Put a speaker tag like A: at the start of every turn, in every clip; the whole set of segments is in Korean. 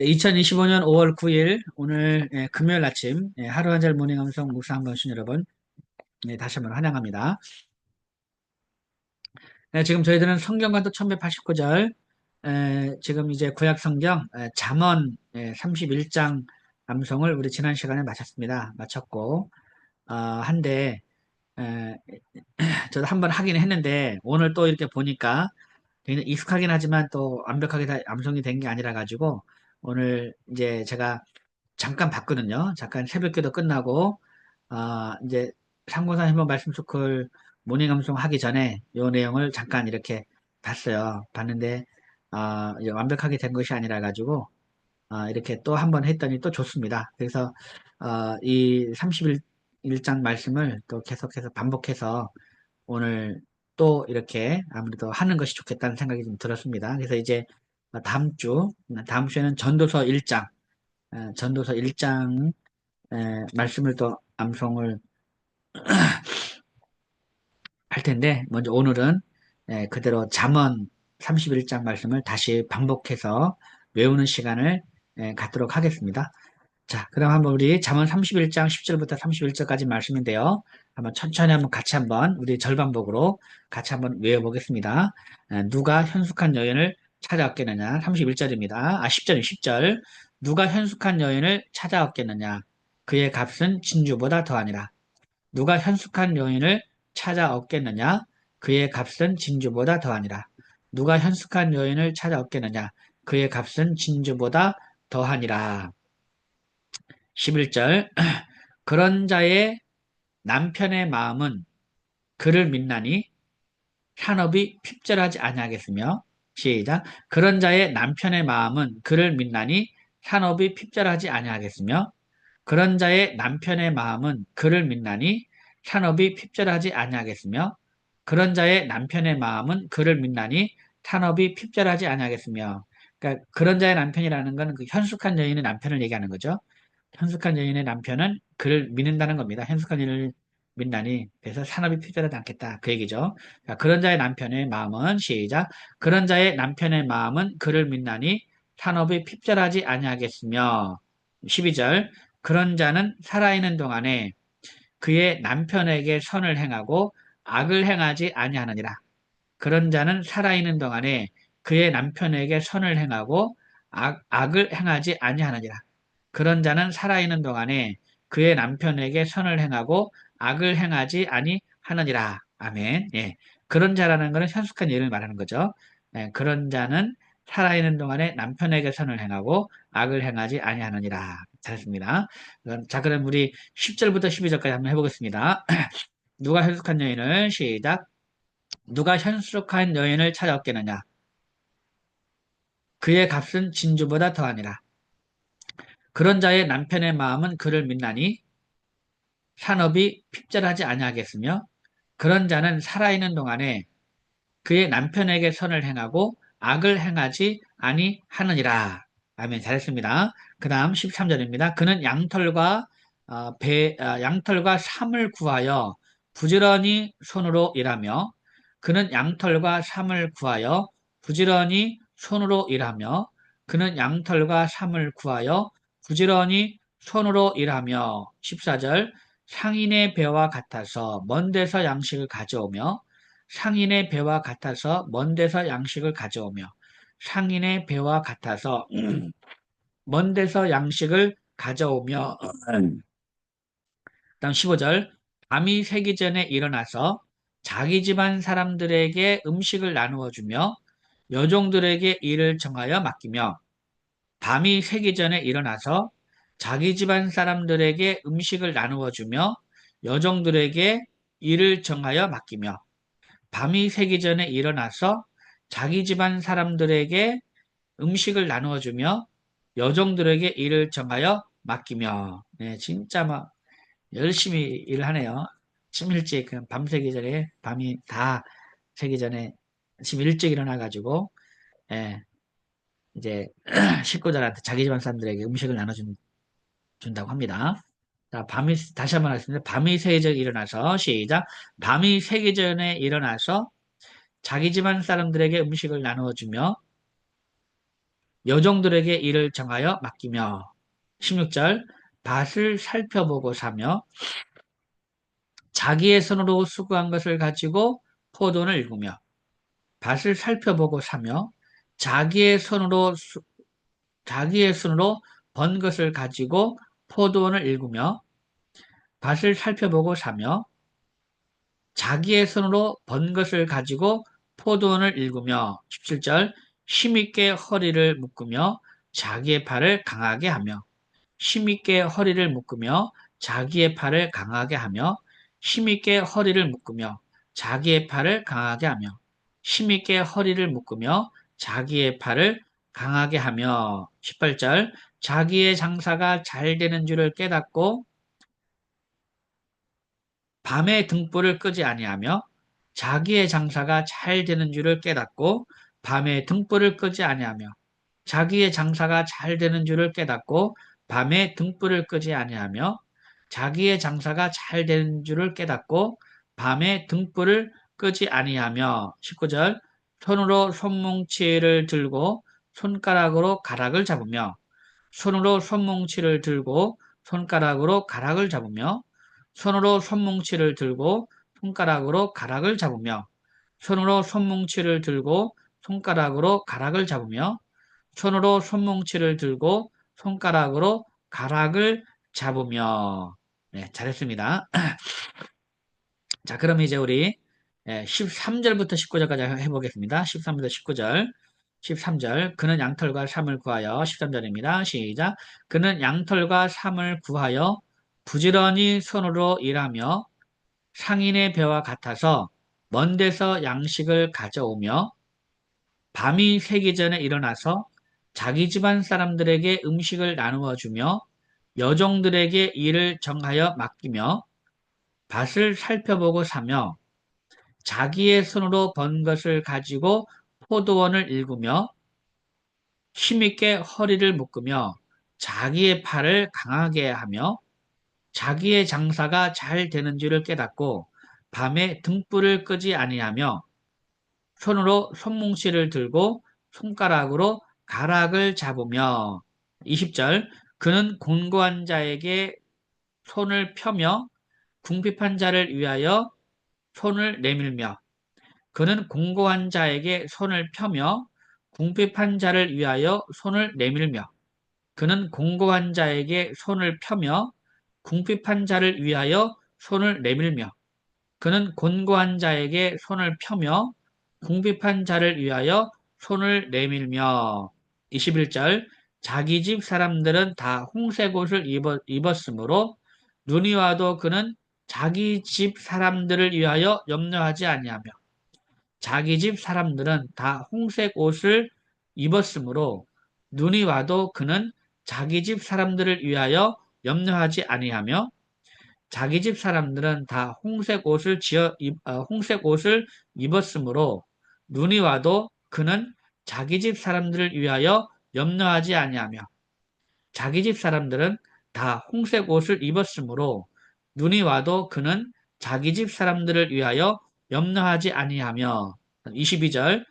A: 2025년 5월 9일 오늘 금요일 아침 하루 한 절 모닝 감성 묵상 한번 신 여러분 다시 한번 환영합니다. 지금 저희들은 성경과도 1189절 지금 이제 구약 성경 잠언 31장 암송을 우리 지난 시간에 마쳤습니다. 마쳤고 한데 에, 저도 한번 하긴 했는데 오늘 또 이렇게 보니까 굉장히 익숙하긴 하지만 또 완벽하게 다 암송이 된 게 아니라 가지고 오늘 이제 제가 잠깐 봤거든요. 잠깐 새벽기도 끝나고 이제 상고사 한번 말씀 스쿨 모닝 감송 하기 전에 요 내용을 잠깐 이렇게 봤어요. 봤는데 이제 완벽하게 된 것이 아니라 가지고 이렇게 또 한번 했더니 또 좋습니다. 그래서 이 31장 말씀을 또 계속해서 반복해서 오늘 또 이렇게 아무래도 하는 것이 좋겠다는 생각이 좀 들었습니다. 그래서 이제 다음 주에는 전도서 1장 전도서 1장 말씀을 또 암송을 할 텐데 먼저 오늘은 그대로 잠언 31장 말씀을 다시 반복해서 외우는 시간을 갖도록 하겠습니다. 자, 그럼 한번 우리 잠언 31장 10절부터 31절까지 말씀인데요. 한번 천천히 한번 같이 한번 우리 절반복으로 같이 한번 외워보겠습니다. 누가 현숙한 여인을 찾아왔겠느냐? 31절입니다. 10절이 10절. 누가 현숙한 여인을 찾아왔겠느냐? 그의 값은 진주보다 더하니라. 누가 현숙한 여인을 찾아 얻겠느냐? 그의 값은 진주보다 더하니라. 누가 현숙한 여인을 찾아 얻겠느냐? 그의 값은 진주보다 더하니라. 11절. 그런 자의 남편의 마음은 그를 믿나니 산업이 핍절하지 아니하겠으며 시작. 그런 자의 남편의 마음은 그를 믿나니 산업이 핍절하지 아니하겠으며 그런 자의 남편의 마음은 그를 믿나니 산업이 핍절하지 아니하겠으며 그런 자의 남편의 마음은 그를 믿나니 산업이 핍절하지 아니하겠으며 그러니까 그런 자의 남편이라는 것은 그 현숙한 여인의 남편을 얘기하는 거죠. 현숙한 여인의 남편은 그를 믿는다는 겁니다. 현숙한 여인을 믿나니 그래서 산업이 핍절하지 않겠다 그 얘기죠. 자, 그런 자의 남편의 마음은 시작. 그런 자의 남편의 마음은 그를 믿나니 산업이 핍절하지 아니하겠으며 12절 그런 자는 살아있는 동안에 그의 남편에게 선을 행하고 악을 행하지 아니하느니라. 그런 자는 살아있는 동안에 그의 남편에게 선을 행하고 악을 행하지 아니하느니라. 그런 자는 살아있는 동안에 그의 남편에게 선을 행하고 악을 행하지 아니하느니라. 아멘. 예. 그런 자라는 것은 현숙한 예를 말하는 거죠. 예, 그런 자는 살아있는 동안에 남편에게 선을 행하고 악을 행하지 아니하느니라. 잘했습니다. 자, 그럼 우리 10절부터 12절까지 한번 해보겠습니다. 누가 현숙한 여인을 시작. 누가 현숙한 여인을 찾아왔겠느냐? 그의 값은 진주보다 더하니라. 그런 자의 남편의 마음은 그를 믿나니 산업이 핍절하지 아니하겠으며 그런 자는 살아있는 동안에 그의 남편에게 선을 행하고 악을 행하지 아니하느니라. 아멘. 잘했습니다. 그 다음 13절입니다. 그는 양털과 삼을 구하여 부지런히 손으로 일하며 그는 양털과 삼을 구하여 부지런히 손으로 일하며 그는 양털과 삼을 구하여 부지런히 손으로 일하며 14절 상인의 배와 같아서 먼 데서 양식을 가져오며 상인의 배와 같아서 먼 데서 양식을 가져오며 상인의 배와 같아서 먼 데서 양식을 가져오며 다음 15절 밤이 새기 전에 일어나서 자기 집안 사람들에게 음식을 나누어 주며 여종들에게 일을 정하여 맡기며 밤이 새기 전에 일어나서 자기 집안 사람들에게 음식을 나누어 주며 여종들에게 일을 정하여 맡기며 밤이 새기 전에 일어나서 자기 집안 사람들에게 음식을 나누어 주며 여종들에게 일을 정하여 맡기며 네, 진짜 막 열심히 일을 하네요. 아침 일찍 그냥 밤새기 전에 밤이 다 새기 전에 아침 일찍 일어나가지고 예, 이제 식구들한테 자기 집안 사람들에게 음식을 나눠준다고 합니다. 자, 다시 한번 하겠습니다. 밤이 새기 전에 일어나서 시작. 밤이 새기 전에 일어나서 자기 집안 사람들에게 음식을 나누어주며 여종들에게 일을 정하여 맡기며 16절 밭을 살펴보고 사며 자기의 손으로 수고한 것을 가지고 포도원을 일구며 밭을 살펴보고 사며 자기의 손으로 자기의 손으로 번 것을 가지고 포도원을 일구며 밭을 살펴보고 사며 자기의 손으로 번 것을 가지고 포도원을 일구며 17절 힘있게 허리를 묶으며 자기의 팔을 강하게 하며 힘있게 허리를 묶으며 자기의 팔을 강하게 하며 힘있게 허리를 묶으며 자기의 팔을 강하게 하며 힘있게 허리를 묶으며 자기의 팔을 강하게 하며 18절 자기의 장사가 잘 되는 줄을 깨닫고 밤에 등불을 끄지 아니하며 자기의 장사가 잘 되는 줄을 깨닫고 밤에 등불을 끄지 아니하며 자기의 장사가 잘 되는 줄을 깨닫고 밤에 등불을 끄지 아니하며 자기의 장사가 잘 되는 줄을 깨닫고 밤에 등불을 끄지 아니하며 19절 손으로 손뭉치를 들고 손가락으로 가락을 잡으며 손으로 손뭉치를 들고 손가락으로 가락을 잡으며 손으로 손뭉치를 들고 손가락으로 가락을 잡으며 손으로 손뭉치를 들고 손가락으로 가락을 잡으며 손으로 손뭉치를 들고 손가락으로 가락을 잡으며 네, 잘했습니다. 자, 그럼 이제 우리 13절부터 19절까지 해보겠습니다. 13절부터 19절. 13절 그는 양털과 삼을 구하여 13절입니다. 시작 그는 양털과 삼을 구하여 부지런히 손으로 일하며 상인의 배와 같아서 먼 데서 양식을 가져오며 밤이 새기 전에 일어나서 자기 집안 사람들에게 음식을 나누어 주며 여종들에게 일을 정하여 맡기며 밭을 살펴보고 사며 자기의 손으로 번 것을 가지고 포도원을 일구며 힘있게 허리를 묶으며 자기의 팔을 강하게 하며 자기의 장사가 잘 되는 줄을 깨닫고 밤에 등불을 끄지 아니하며 손으로 손뭉치를 들고 손가락으로 가락을 잡으며 20절 그는 곤고한 자에게 손을 펴며 궁핍한 자를 위하여 손을 내밀며 그는 공고한 자에게 손을 펴며 궁핍한 자를 위하여 손을 내밀며 그는 공고한 자에게 손을 펴며 궁핍한 자를 위하여 손을 내밀며 그는 곤고한 자에게 손을 펴며 궁핍한 자를 위하여 손을 내밀며 21절 자기 집 사람들은 다 홍색 옷을 입었으므로 눈이 와도 그는 자기 집 사람들을 위하여 염려하지 아니하며 자기 집 사람들은 다 홍색 옷을 입었으므로 눈이 와도 그는 자기 집 사람들을 위하여 염려하지 아니하며 자기 집 사람들은 다 홍색 옷을 입었으므로 눈이 와도 그는 자기 집 사람들을 위하여 염려하지 아니하며 자기 집 사람들은 다 홍색 옷을 입었으므로 눈이 와도 그는 자기 집 사람들을 위하여 염려하지 아니하며 22절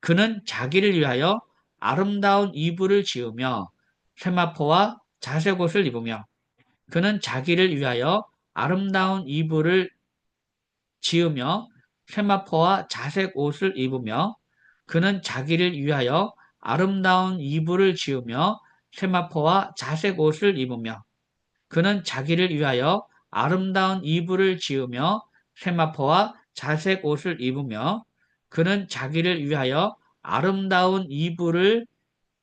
A: 그는 자기를 위하여 아름다운 이불을 지으며 세마포와 자색 옷을 입으며 그는 자기를 위하여 아름다운 이불을 지으며 세마포와 자색 옷을 입으며 그는 자기를 위하여 아름다운 이불을 지으며 세마포와 자색 옷을 입으며 그는 자기를 위하여 아름다운 이불을 지으며 세마포와 자색 옷을 입으며 그는 자기를 위하여 아름다운 이불을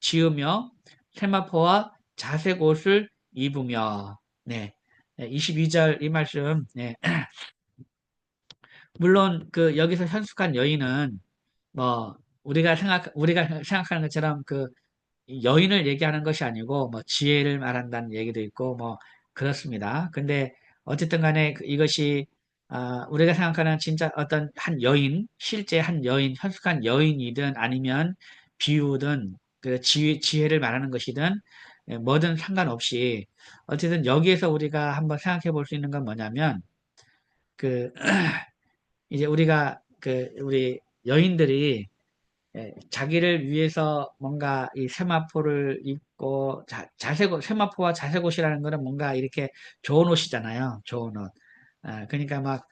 A: 지으며 세마포와 자색 옷을 입으며 네. 22절 이 말씀 네. 물론 그 여기서 현숙한 여인은 뭐 우리가 생각하는 것처럼 그 여인을 얘기하는 것이 아니고 뭐 지혜를 말한다는 얘기도 있고 뭐 그렇습니다. 근데 어쨌든 간에 이것이 우리가 생각하는 진짜 어떤 한 여인, 실제 한 여인, 현숙한 여인이든 아니면 비유든 그 지혜를 말하는 것이든 뭐든 상관없이 어쨌든 여기에서 우리가 한번 생각해 볼 수 있는 건 뭐냐면 그 이제 우리가 그 우리 여인들이 자기를 위해서 뭔가 이 세마포를 입고 자색 세마포와 자색 옷이라는 거는 뭔가 이렇게 좋은 옷이잖아요. 좋은 옷. 그러니까 막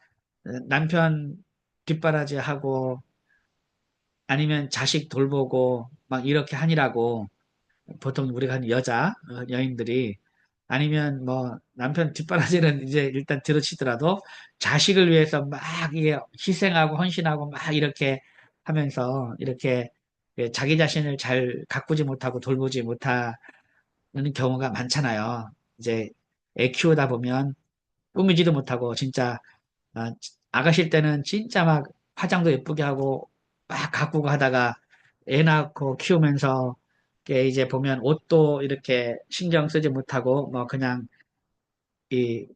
A: 남편 뒷바라지하고 아니면 자식 돌보고 막 이렇게 하니라고 보통 우리가 하는 여인들이 아니면 뭐 남편 뒷바라지는 이제 일단 들어치더라도 자식을 위해서 막 이게 희생하고 헌신하고 막 이렇게 하면서 이렇게 자기 자신을 잘 가꾸지 못하고 돌보지 못하는 경우가 많잖아요. 이제 애 키우다 보면 꾸미지도 못하고 진짜 아가실 때는 진짜 막 화장도 예쁘게 하고 막 가꾸고 하다가 애 낳고 키우면서 이게 이제 보면 옷도 이렇게 신경 쓰지 못하고 뭐 그냥 이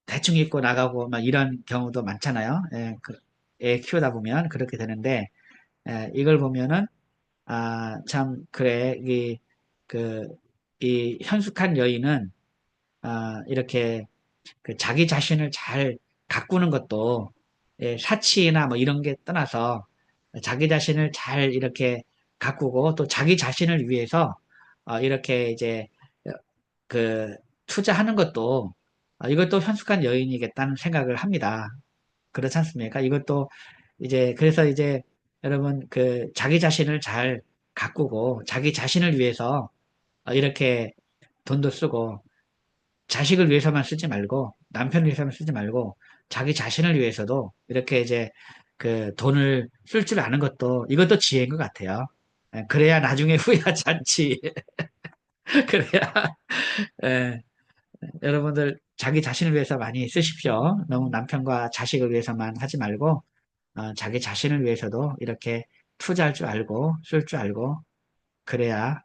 A: 대충 입고 나가고 막 이런 경우도 많잖아요. 애 키우다 보면 그렇게 되는데 이걸 보면은 참 그래 그, 이 현숙한 여인은 이렇게 그 자기 자신을 잘 가꾸는 것도 사치나 뭐 이런 게 떠나서 자기 자신을 잘 이렇게 가꾸고 또 자기 자신을 위해서 이렇게 이제 그 투자하는 것도 이것도 현숙한 여인이겠다는 생각을 합니다. 그렇지 않습니까? 이것도 이제 그래서 이제 여러분 그 자기 자신을 잘 가꾸고 자기 자신을 위해서 이렇게 돈도 쓰고 자식을 위해서만 쓰지 말고 남편을 위해서만 쓰지 말고 자기 자신을 위해서도 이렇게 이제 그 돈을 쓸 줄 아는 것도 이것도 지혜인 것 같아요. 그래야 나중에 후회하지 않지. 그래야 예, 여러분들 자기 자신을 위해서 많이 쓰십시오. 너무 남편과 자식을 위해서만 하지 말고 자기 자신을 위해서도 이렇게 투자할 줄 알고 쓸 줄 알고 그래야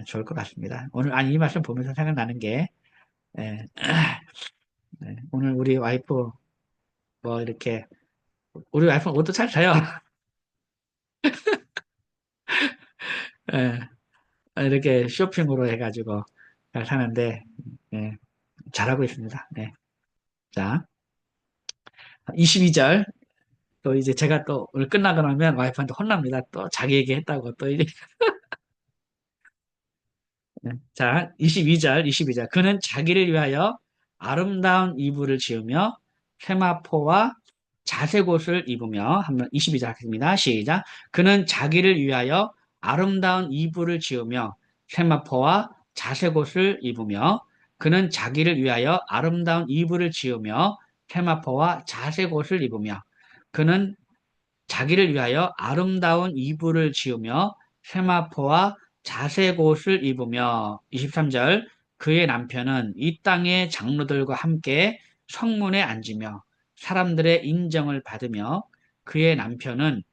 A: 좋을 것 같습니다. 오늘 아니 이 말씀 보면서 생각나는 게 예, 오늘 우리 와이프 뭐 이렇게 우리 와이프는 옷도 잘 사요. 예, 이렇게 쇼핑으로 해가지고 잘 사는데 예, 잘하고 있습니다. 네. 자, 22절 또 이제 제가 또 오늘 끝나고 나면 와이프한테 혼납니다. 또 자기 얘기했다고 또 이제 자, 22절. 그는 자기를 위하여 아름다운 이불을 지으며 세마포와 자색옷을 입으며 한번 22절 하겠습니다. 시작. 그는 자기를 위하여 아름다운 이불을 지으며 세마포와 자색옷을 입으며 그는 자기를 위하여 아름다운 이불을 지으며 세마포와 자색옷을 입으며 그는 자기를 위하여 아름다운 이불을 지으며 세마포와 자색 옷을 입으며 23절 그의 남편은 이 땅의 장로들과 함께 성문에 앉으며 사람들의 인정을 받으며 그의 남편은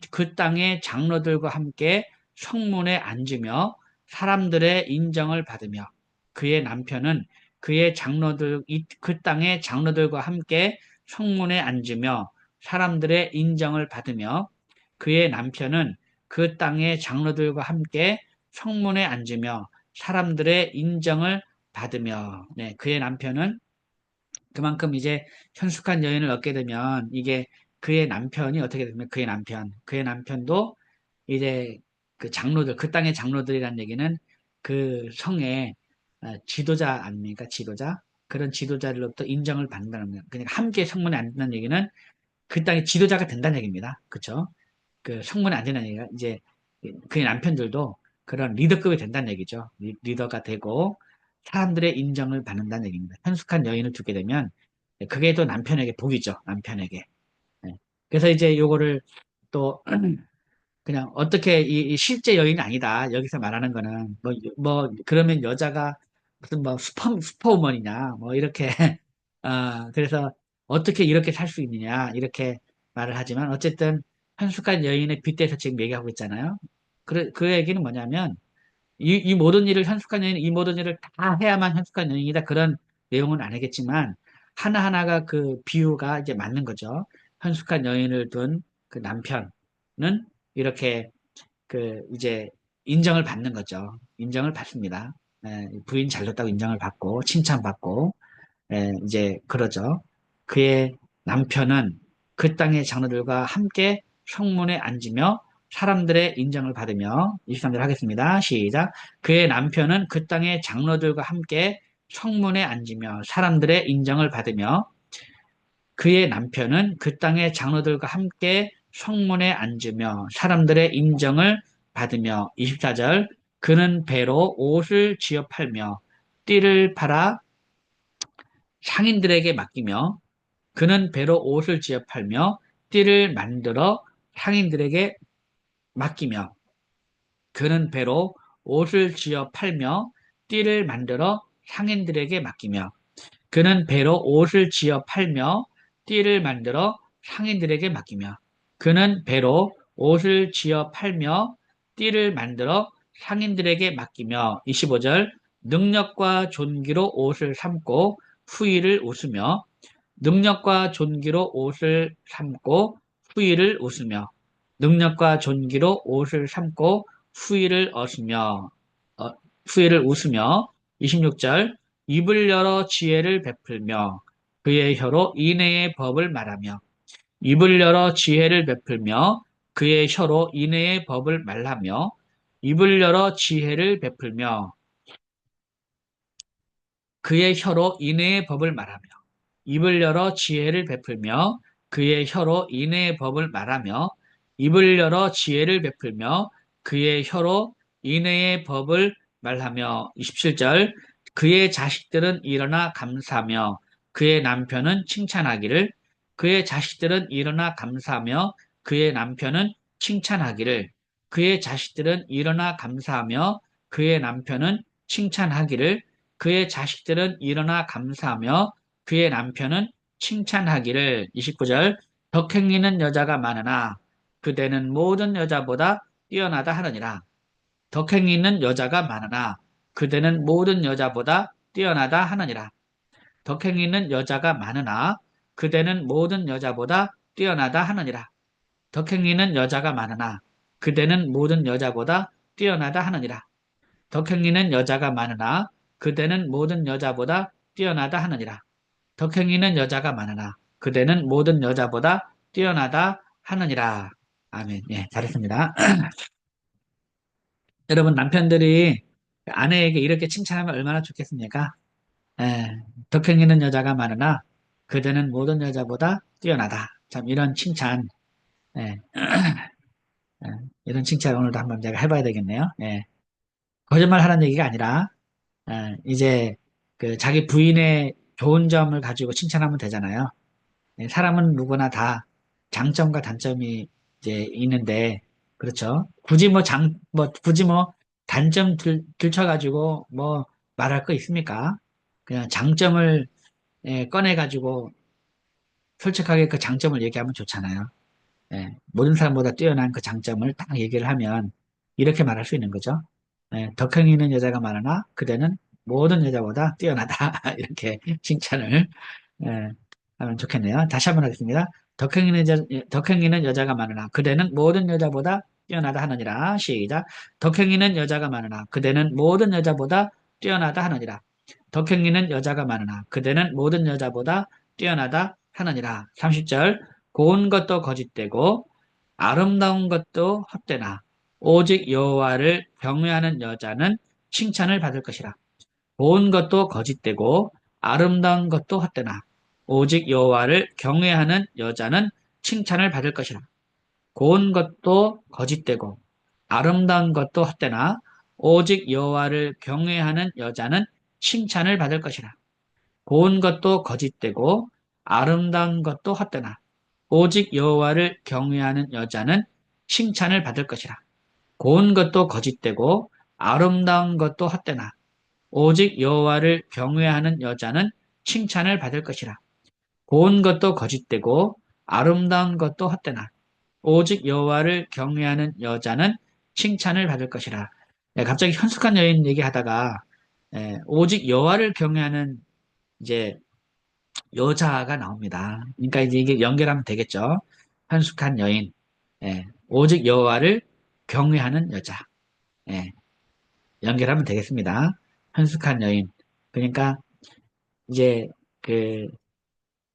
A: 그 땅의 장로들과 함께 성문에 앉으며 사람들의 인정을 받으며 그의 남편은 그 땅의 장로들과 함께 성문에 앉으며 사람들의 인정을 받으며 그의 남편은 그 땅의 장로들과 함께 성문에 앉으며 사람들의 인정을 받으며 네, 그의 남편은 그만큼 이제 현숙한 여인을 얻게 되면 이게 그의 남편이 어떻게 되면 그의 남편도 이제 그 땅의 장로들이라는 얘기는 그 성의 지도자 아닙니까? 지도자? 그런 지도자로부터 인정을 받는다는 거예요. 그러니까 함께 성문에 앉는 얘기는 그 땅의 지도자가 된다는 얘기입니다. 그쵸? 그 성문에 앉는 얘기가 이제 그의 남편들도 그런 리더급이 된다는 얘기죠. 리더가 되고 사람들의 인정을 받는다는 얘기입니다. 현숙한 여인을 두게 되면 그게 또 남편에게 복이죠. 남편에게. 네. 그래서 이제 요거를 또 그냥 어떻게 이 실제 여인이 아니다. 여기서 말하는 거는 뭐 그러면 여자가 무슨 뭐 슈퍼우먼이냐 뭐 이렇게 그래서 어떻게 이렇게 살 수 있느냐 이렇게 말을 하지만 어쨌든 현숙한 여인의 빗대서 지금 얘기하고 있잖아요. 그 얘기는 뭐냐면 이 모든 일을 현숙한 여인은 이 모든 일을 다 해야만 현숙한 여인이다 그런 내용은 아니겠지만 하나하나가 그 비유가 이제 맞는 거죠. 현숙한 여인을 둔 그 남편은 이렇게 이제 인정을 받는 거죠. 인정을 받습니다. 부인 잘됐다고 인정을 받고 칭찬받고 이제 그러죠. 그의 남편은 그 땅의 장로들과 함께 성문에 앉으며 사람들의 인정을 받으며 23절 하겠습니다. 시작. 그의 남편은 그 땅의 장로들과 함께 성문에 앉으며 사람들의 인정을 받으며 그의 남편은 그 땅의 장로들과 함께 성문에 앉으며 사람들의 인정을 받으며 24절 그는 배로 옷을 지어 팔며 띠를 팔아 상인들에게 맡기며 그는 배로 옷을 지어 팔며 띠를 만들어 상인들에게 맡기며 그는 배로 옷을 지어 팔며 띠를 만들어 상인들에게 맡기며 그는 배로 옷을 지어 팔며 띠를 만들어 상인들에게 맡기며 그는 배로 옷을 지어 팔며 띠를 만들어 상인들에게 맡기며 25절 능력과 존귀로 옷을 삼고 후일을 웃으며 능력과 존귀로 옷을 삼고 후일을 웃으며 능력과 존귀로 옷을 삼고 후일을 어, 후일을 웃으며 26절 입을 열어 지혜를 베풀며 그의 혀로 인애의 법을 말하며 입을 열어 지혜를 베풀며 그의 혀로 인애의 법을 말하며 입을 열어 지혜를 베풀며 그의 혀로 인애의 법을 말하며 입을 열어 지혜를 베풀며 그의 혀로 인애의 법을 말하며 입을 열어 지혜를 베풀며 그의 혀로 인애의 법을 말하며 27절 그의 자식들은 일어나 감사하며 그의 남편은 칭찬하기를 그의 자식들은 일어나 감사하며 그의 남편은 칭찬하기를 그의 자식들은 일어나 감사하며 그의 남편은 칭찬하기를 그의 자식들은 일어나 감사하며 그의 남편은 칭찬하기를 29절 덕행리는 여자가 많으나 그대는 모든 여자보다 뛰어나다 하느니라. 덕행리는 여자가 많으나 그대는 모든 여자보다 뛰어나다 하느니라. 덕행리는 여자가 많으나 그대는 모든 여자보다 뛰어나다 하느니라. 덕행리는 여자가 많으나 그대는 모든 여자보다 뛰어나다 하느니라. 덕행리는 여자가 많으나 그대는 모든 여자보다 뛰어나다 하느니라. 덕행이는 여자가 많으나 그대는 모든 여자보다 뛰어나다 하느니라. 아멘. 예, 잘했습니다. 여러분 남편들이 아내에게 이렇게 칭찬하면 얼마나 좋겠습니까? 예, 덕행이는 여자가 많으나 그대는 모든 여자보다 뛰어나다. 참 이런 칭찬, 예, 예, 이런 칭찬 오늘도 한번 제가 해봐야 되겠네요. 예, 거짓말 하는 얘기가 아니라 이제 그 자기 부인의 좋은 점을 가지고 칭찬하면 되잖아요. 예, 사람은 누구나 다 장점과 단점이 이제 있는데, 그렇죠. 굳이 뭐 단점 들쳐가지고 뭐 말할 거 있습니까? 그냥 장점을 꺼내가지고 솔직하게 그 장점을 얘기하면 좋잖아요. 예, 모든 사람보다 뛰어난 그 장점을 딱 얘기를 하면 이렇게 말할 수 있는 거죠. 덕행이 있는 여자가 많으나 그대는 모든 여자보다 뛰어나다. 이렇게 칭찬을 예, 하면 좋겠네요. 다시 한번 하겠습니다. 덕행이는 여자가 많으나 그대는 모든 여자보다 뛰어나다 하느니라. 시작. 덕행이는 여자가 많으나 그대는 모든 여자보다 뛰어나다 하느니라. 덕행이는 여자가 많으나 그대는 모든 여자보다 뛰어나다 하느니라. 30절. 고운 것도 거짓되고 아름다운 것도 헛되나 오직 여호와를 경외하는 여자는 칭찬을 받을 것이라. 고운 것도 거짓되고 아름다운 것도 헛되나 오직 여호와를 경외하는 여자는 칭찬을 받을 것이라. 고운 것도 거짓되고 아름다운 것도 헛되나 오직 여호와를 경외하는 여자는 칭찬을 받을 것이라. 고운 것도 거짓되고 아름다운 것도 헛되나 오직 여호와를 경외하는 여자는 칭찬을 받을 것이라. 고운 것도 거짓되고 아름다운 것도 헛되나 오직 여호와를 경외하는 여자는 칭찬을 받을 것이라. 고운 것도 거짓되고 아름다운 것도 헛되나 오직 여호와를 경외하는 여자는 칭찬을 받을 것이라. 갑자기 현숙한 여인 얘기하다가 오직 여호와를 경외하는 이제 여자가 나옵니다. 그러니까 이제 이게 연결하면 되겠죠. 현숙한 여인, 오직 여호와를 경외하는 여자, 예, 연결하면 되겠습니다. 현숙한 여인. 그러니까 이제 그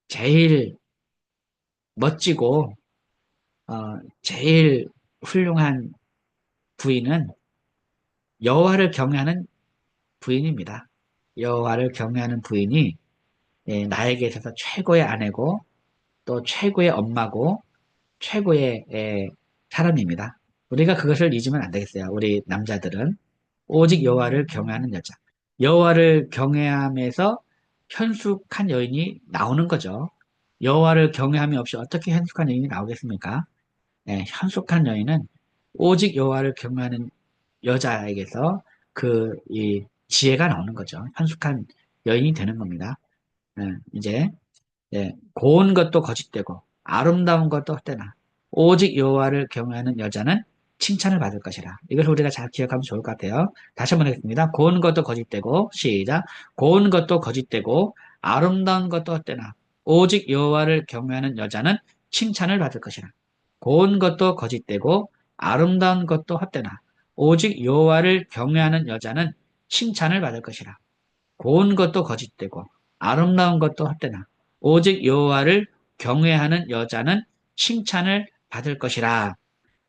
A: 제일 멋지고 제일 훌륭한 부인은 여호와를 경외하는 부인입니다. 여호와를 경외하는 부인이 나에게 있어서 최고의 아내고 또 최고의 엄마고 최고의 사람입니다. 우리가 그것을 잊으면 안 되겠어요. 우리 남자들은 오직 여호와를 경외하는 여자. 여호와를 경외함에서 현숙한 여인이 나오는 거죠. 여호와를 경외함이 없이 어떻게 현숙한 여인이 나오겠습니까? 현숙한 여인은 오직 여호와를 경외하는 여자에게서 이 지혜가 나오는 거죠. 현숙한 여인이 되는 겁니다. 이제 고운 것도 거짓되고 아름다운 것도 헛되나 오직 여호와를 경외하는 여자는 칭찬을 받을 것이라. 이걸 우리가 잘 기억하면 좋을 것 같아요. 다시 한번 하겠습니다. 고운 것도 거짓되고 시작. 고운 것도 거짓되고 아름다운 것도 헛되나 오직 여호와를 경외하는 여자는 칭찬을 받을 것이라. 고운 것도 거짓되고 아름다운 것도 헛되나 오직 여호와를 경외하는 여자는 칭찬을 받을 것이라. 고운 것도 거짓되고 아름다운 것도 헛되나 오직 여호와를 경외하는 여자는 칭찬을 받을 것이라.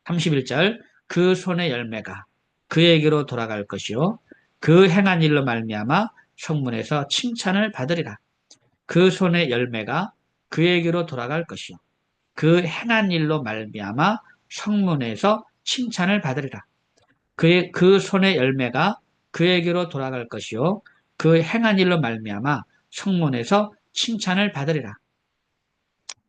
A: 31절 그 손의 열매가 그에게로 돌아갈 것이요 그 행한 일로 말미암아 성문에서 칭찬을 받으리라. 그 손의 열매가 그에게로 돌아갈 것이요 그 행한 일로 말미암아 성문에서 칭찬을 받으리라. 그 손의 열매가 그에게로 돌아갈 것이요 그 행한 일로 말미암아 성문에서 칭찬을 받으리라.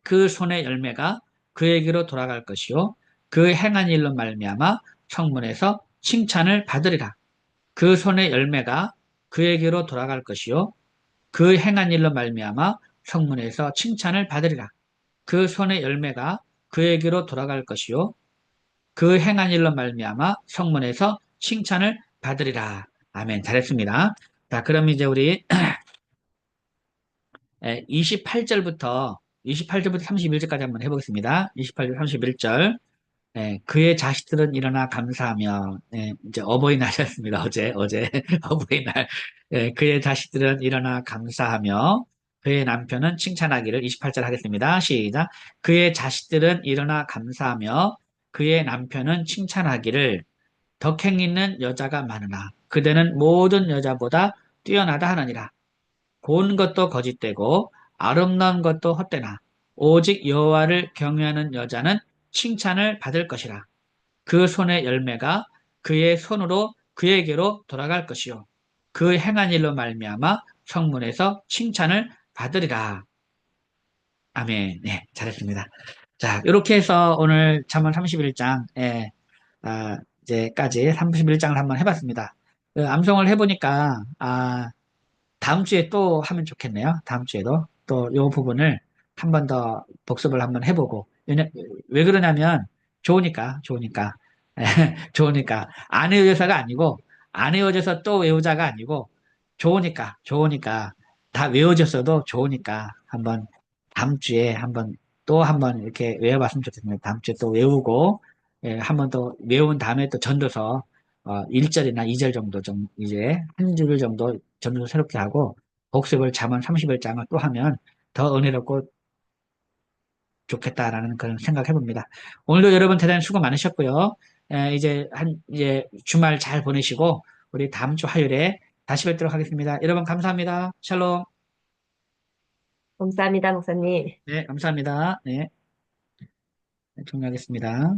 A: 그 손의 열매가 그에게로 돌아갈 것이요 그 행한 일로 말미암아 성문에서 칭찬을 받으리라. 그 손의 열매가 그에게로 돌아갈 것이요 그 행한 일로 말미암아 성문에서 칭찬을 받으리라. 그 손의 열매가 그에게로 돌아갈 것이요 그 행한 일로 말미암아 성문에서 칭찬을 받으리라. 아멘. 잘했습니다. 자, 그럼 이제 우리 28절부터 31절까지 한번 해보겠습니다. 28절, 31절. 그의 자식들은 일어나 감사하며, 이제 어버이날이었습니다. 어제 어버이날. 그의 자식들은 일어나 감사하며, 그의 남편은 칭찬하기를 28절 하겠습니다. 시작. 그의 자식들은 일어나 감사하며, 그의 남편은 칭찬하기를 덕행 있는 여자가 많으나, 그대는 모든 여자보다 뛰어나다 하느니라. 고운 것도 거짓되고 아름다운 것도 헛되나 오직 여호와를 경외하는 여자는 칭찬을 받을 것이라. 그 손의 열매가 그의 손으로 그에게로 돌아갈 것이요 그 행한 일로 말미암아 성문에서 칭찬을 받으리라. 아멘. 네, 잘했습니다. 자, 이렇게 해서 오늘 잠언 31장 이제까지 31장을 한번 해봤습니다. 암송을 해보니까 다음 주에 또 하면 좋겠네요. 다음 주에도 또 이 부분을 한 번 더 복습을 한번 해보고. 왜 그러냐면, 좋으니까. 좋으니까. 안 외워져서가 아니고, 안 외워져서 또 외우자가 아니고, 좋으니까. 다 외워졌어도 좋으니까 한번 다음 주에 한번 또 한번 이렇게 외워봤으면 좋겠습니다. 다음 주에 또 외우고, 한 번 더 외운 다음에 또 전도서 1절이나 2절 정도 좀 이제 한 줄 정도 전도 새롭게 하고 복습을 잠언 31장을 또 하면 더 은혜롭고 좋겠다라는 그런 생각해 봅니다. 오늘도 여러분 대단히 수고 많으셨고요. 이제 주말 잘 보내시고 우리 다음 주 화요일에 다시 뵙도록 하겠습니다. 여러분 감사합니다. 샬롬.
B: 감사합니다, 목사님.
A: 네, 감사합니다. 네, 종료하겠습니다.